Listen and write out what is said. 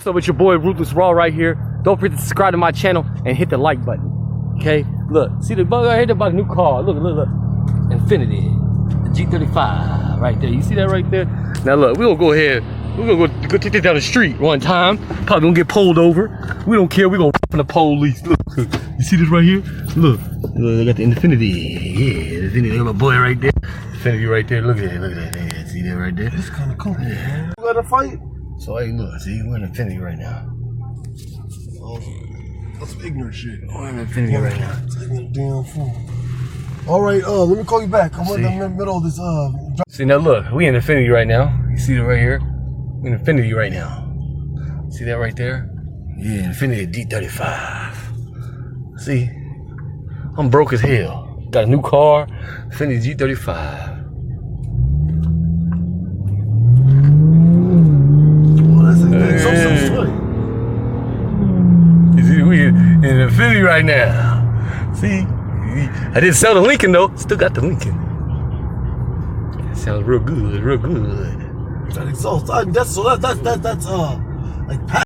What's up with your boy Ruthless Raw right here. Don't forget to subscribe to my channel and hit the like button. Okay? Look, see the bug right here about a new car. Look. Infinity. The G35 right there. You see that right there? Now look, we're gonna go ahead. We're gonna go take that down the street one time. Probably gonna get pulled over. We don't care. We're gonna from the police. Look, you see this right here? Look, I got the Infinity. Yeah, the Infinity. Look at my boy right there. Infinity right there. Look at that. Yeah, see that right there? It's kind of cool. Yeah. You gotta fight. So hey, look, see, we're in Infinity right now. Oh, that's some ignorant shit. We're in Infinity right now. Taking a damn fool. All right, let me call you back. I'm in the middle of this. See now, look, we in Infinity right now. You see it right here? We in Infinity right now. See that right there? Yeah, Infinity D35. See, I'm broke as hell. Got a new car, Infinity G35. You see, we in Infinity right now. See, I didn't sell the Lincoln though. Still got the Lincoln. That sounds real good, real good. That exhaust. That's like